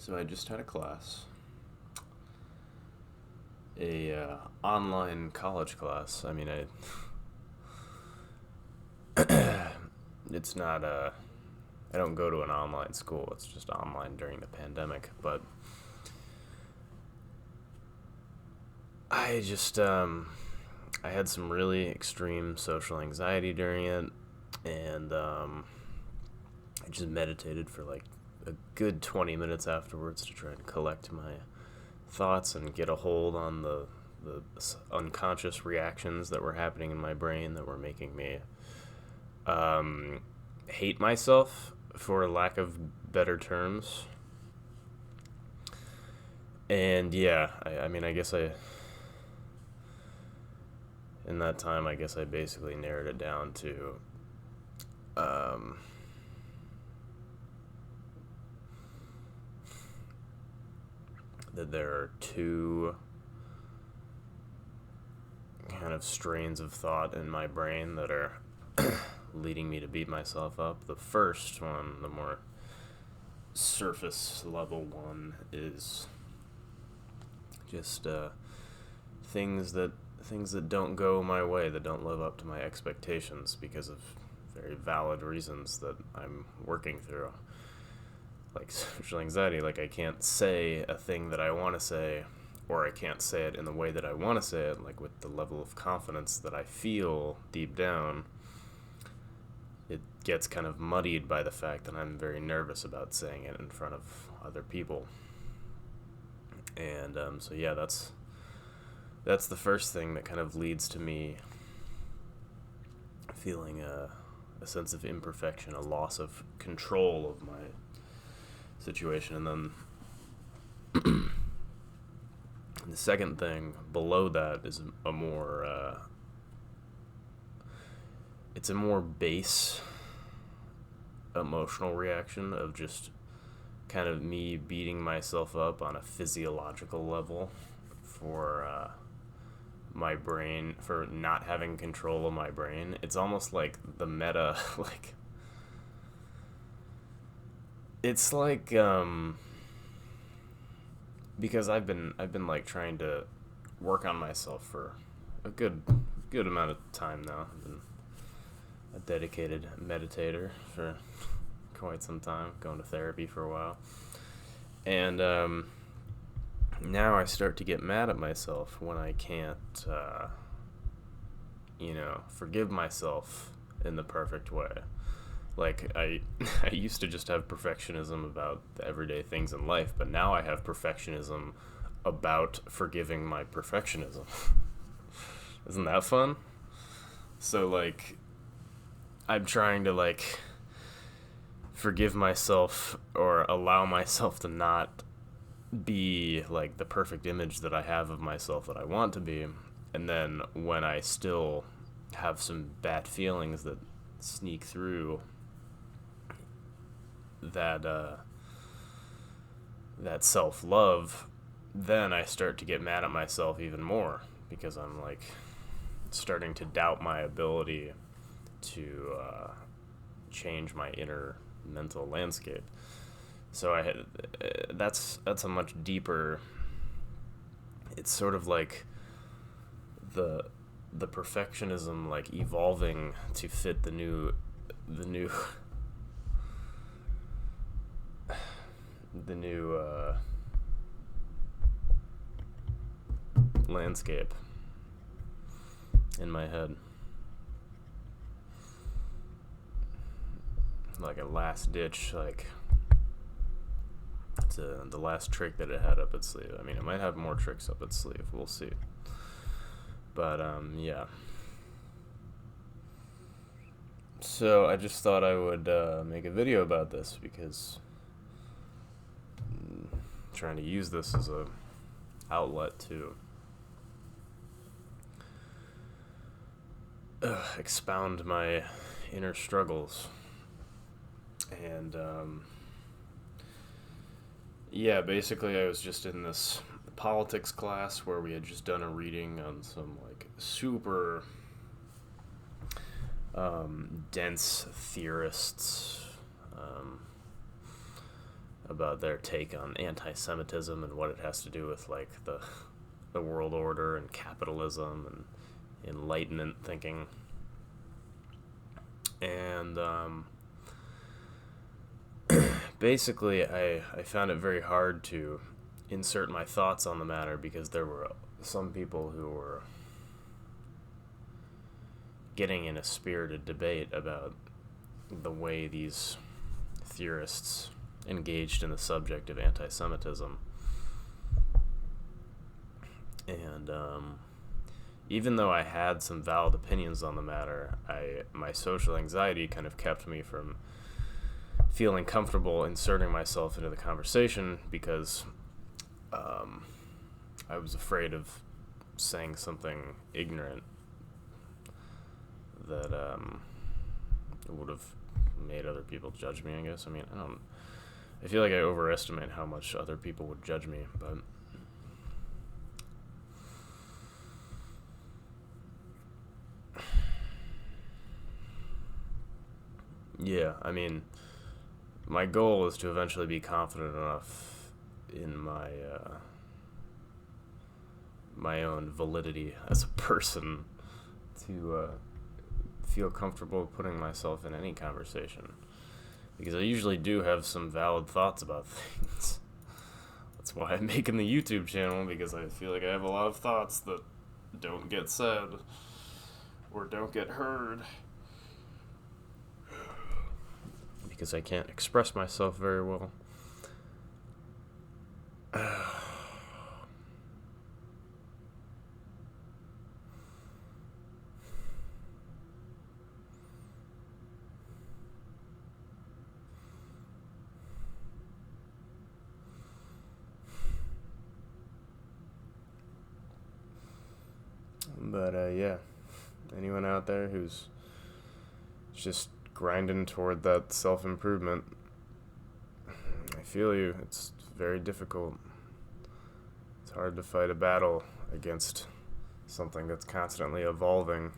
So I just had a class, a online college class. I mean, it's not I don't go to an online school. It's just online during the pandemic. But I just I had some really extreme social anxiety during it, and I just meditated for like a good 20 minutes afterwards to try and collect my thoughts and get a hold on the unconscious reactions that were happening in my brain that were making me um, hate myself, for lack of better terms. And yeah, I mean, I guess in that time, I guess I basically narrowed it down to um, that there are two kind of strains of thought in my brain that are leading me to beat myself up. The first one, the more surface level one, is just things that don't go my way, that don't live up to my expectations because of very valid reasons that I'm working through. Like social anxiety, like I can't say a thing that I want to say, or I can't say it in the way that I want to say it, like with the level of confidence that I feel deep down. It gets kind of muddied by the fact that I'm very nervous about saying it in front of other people. And so yeah, that's the first thing that kind of leads to me feeling a sense of imperfection, a loss of control of my situation. And then the second thing below that is a more it's a more base emotional reaction of just kind of me beating myself up on a physiological level for my brain, for not having control of my brain. It's almost like the meta, like it's like because I've been like trying to work on myself for a good amount of time now. I've been a dedicated meditator for quite some time, going to therapy for a while. And now I start to get mad at myself when I can't, forgive myself in the perfect way. Like, I used to just have perfectionism about the everyday things in life, but now I have perfectionism about forgiving my perfectionism. Isn't that fun? So, like, I'm trying to, like, forgive myself or allow myself to not be like the perfect image that I have of myself that I want to be. And then when I still have some bad feelings that sneak through that that self-love, then I start to get mad at myself even more because I'm like starting to doubt my ability to change my inner mental landscape. So that's a much deeper. It's sort of like the perfectionism like evolving to fit the new the new landscape in my head, like a last ditch, like it's the last trick that it had up its sleeve. I mean, it might have more tricks up its sleeve. We'll see. But yeah. So I just thought I would make a video about this because I'm trying to use this as a outlet to expound my inner struggles. And yeah, basically I was just in this politics class where we had just done a reading on some like super dense theorists, about their take on anti-Semitism and what it has to do with like the world order and capitalism and Enlightenment thinking. And basically, I found it very hard to insert my thoughts on the matter because there were some people who were getting in a spirited debate about the way these theorists engaged in the subject of anti-Semitism. And even though I had some valid opinions on the matter, my social anxiety kind of kept me from feeling comfortable inserting myself into the conversation because I was afraid of saying something ignorant that would have made other people judge me, I guess. I mean, I feel like I overestimate how much other people would judge me, but yeah, I mean, my goal is to eventually be confident enough in my own validity as a person to feel comfortable putting myself in any conversation, because I usually do have some valid thoughts about things. That's why I'm making the YouTube channel, because I feel like I have a lot of thoughts that don't get said or don't get heard because I can't express myself very well. But yeah, anyone out there who's just grinding toward that self-improvement, I feel you. It's very difficult. It's hard to fight a battle against something that's constantly evolving